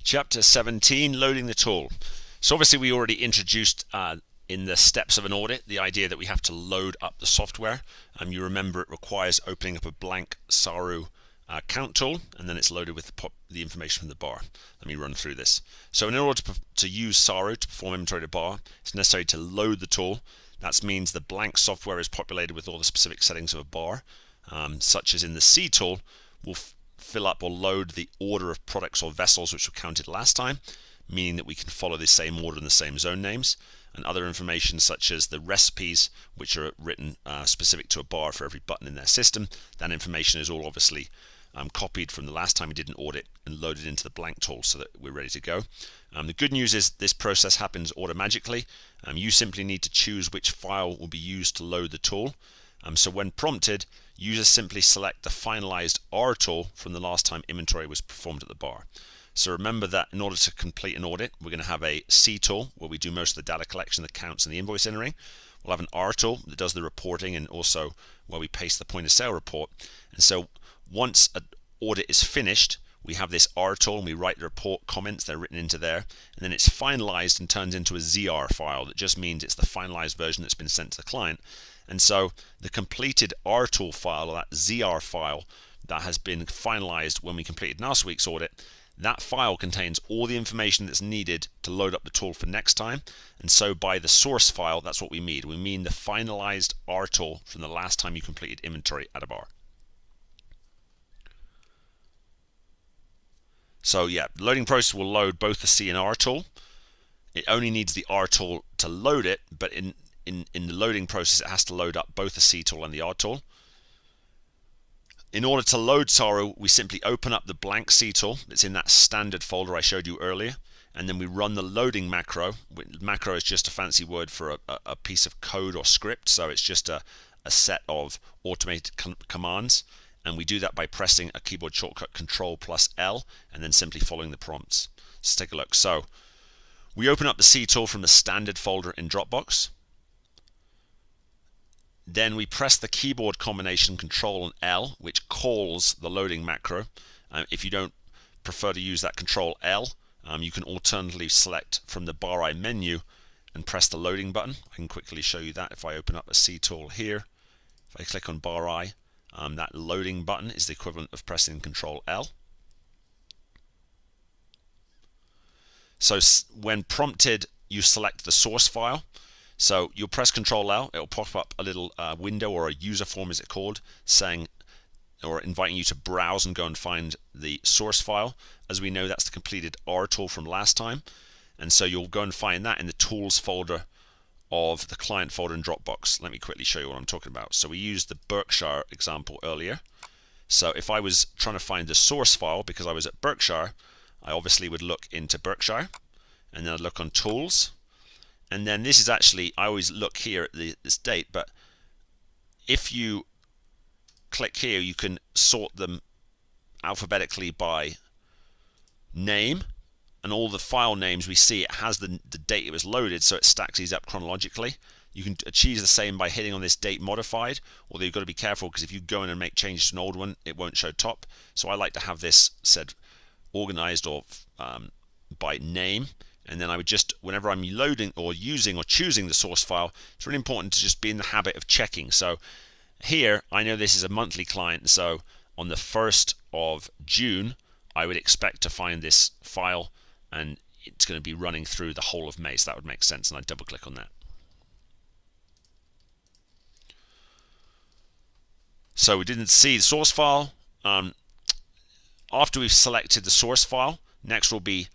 Chapter 17, Loading the Tool. So obviously we already introduced in the steps of an audit the idea that we have to load up the software. You remember it requires opening up a blank Saru count tool, and then it's loaded with the information from the bar. Let me run through this. So in order to use Saru to perform inventory to bar, it's necessary to load the tool. That means the blank software is populated with all the specific settings of a bar, such as in the C tool, we'll fill up or load the order of products or vessels which were counted last time, meaning that we can follow the same order and the same zone names, and other information such as the recipes which are written specific to a bar for every button in their system. That information is all obviously copied from the last time we did an audit and loaded into the blank tool so that we're ready to go. The good news is this process happens automatically. You simply need to choose which file will be used to load the tool. So when prompted, users simply select the finalized R tool from the last time inventory was performed at the bar. So remember that in order to complete an audit, we're going to have a C tool where we do most of the data collection, the counts, and the invoice entering. We'll have an R tool that does the reporting and also where we paste the point of sale report. And so once an audit is finished, we have this R tool and we write the report comments, they're written into there, and then it's finalized and turns into a ZR file. That just means it's the finalized version that's been sent to the client. And so the completed R tool file, or that ZR file that has been finalized when we completed last week's audit, that file contains all the information that's needed to load up the tool for next time. And so by the source file, that's what we mean. We mean the finalized R tool from the last time you completed inventory at a bar. So yeah, the loading process will load both the C and R tool. It only needs the R tool to load it, but in the loading process it has to load up both the C tool and the R tool. In order to load Saru, we simply open up the blank C tool that's in that standard folder I showed you earlier, and then we run the loading macro. Macro is just a fancy word for a piece of code or script, so it's just a set of automated commands, and we do that by pressing a keyboard shortcut Control+L and then simply following the prompts. Let's take a look. So we open up the C tool from the standard folder in Dropbox. Then we press the keyboard combination Control and L, which calls the loading macro. If you don't prefer to use that Control L, you can alternatively select from the bar I menu and press the loading button. I can quickly show you that if I open up a C tool here. If I click on bar I, that loading button is the equivalent of pressing Control L. So when prompted, you select the source file. So you'll press Control L, it'll pop up a little window, or a user form as it's called, saying or inviting you to browse and go and find the source file. As we know, that's the completed R tool from last time, and so you'll go and find that in the tools folder of the client folder in Dropbox. Let me quickly show you what I'm talking about. So we used the Berkshire example earlier. So if I was trying to find the source file because I was at Berkshire, I obviously would look into Berkshire, and then I'd look on tools. And then this is actually, I always look here at this date, but if you click here, you can sort them alphabetically by name, and all the file names we see, it has the date it was loaded, so it stacks these up chronologically. You can achieve the same by hitting on this date modified, although you've got to be careful because if you go in and make changes to an old one, it won't show top. So I like to have this said organized or by name. And then I would just, whenever I'm loading or using or choosing the source file, it's really important to just be in the habit of checking. So here, I know this is a monthly client, so on the 1st of June, I would expect to find this file, and it's going to be running through the whole of May, so that would make sense, and I'd double click on that. So we didn't see the source file. After we've selected the source file, next will be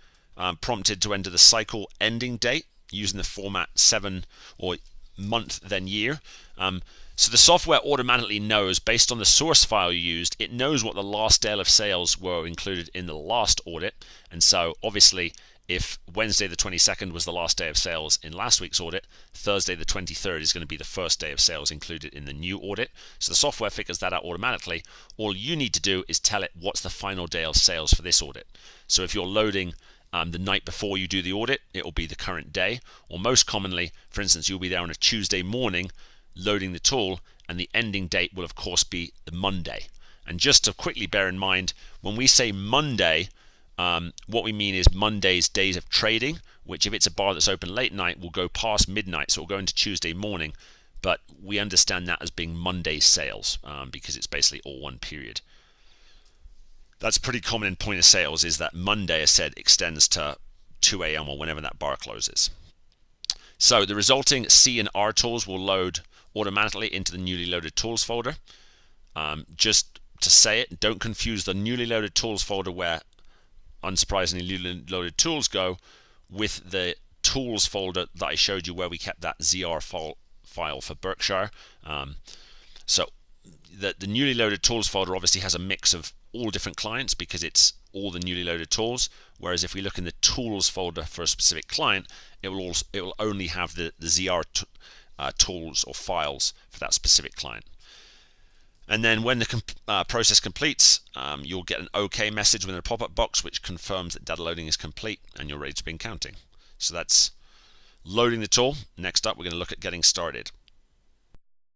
prompted to enter the cycle ending date using the format 7 or month then year. So the software automatically knows, based on the source file you used, it knows what the last day of sales were included in the last audit. And so obviously if Wednesday the 22nd was the last day of sales in last week's audit, Thursday the 23rd is going to be the first day of sales included in the new audit. So the software figures that out automatically. All you need to do is tell it what's the final day of sales for this audit. So if you're loading the night before you do the audit, it will be the current day, or most commonly, for instance, you'll be there on a Tuesday morning loading the tool, and the ending date will of course be the Monday. And just to quickly bear in mind, when we say Monday, What we mean is Monday's days of trading, which if it's a bar that's open late night will go past midnight, so it'll go into Tuesday morning, but we understand that as being Monday sales because it's basically all one period. That's pretty common in point of sales, is that Monday, as said, extends to 2 a.m. or whenever that bar closes. So the resulting C and R tools will load automatically into the newly loaded tools folder. Just to say it, don't confuse the newly loaded tools folder where unsurprisingly newly loaded tools go with the tools folder that I showed you where we kept that ZR file for Berkshire. So the newly loaded tools folder obviously has a mix of all different clients because it's all the newly loaded tools, whereas if we look in the tools folder for a specific client, it will only have the ZR tools or files for that specific client. And then when the process completes, you'll get an OK message within a pop-up box which confirms that data loading is complete and you're ready to begin counting. So that's loading the tool. Next up, we're going to look at getting started.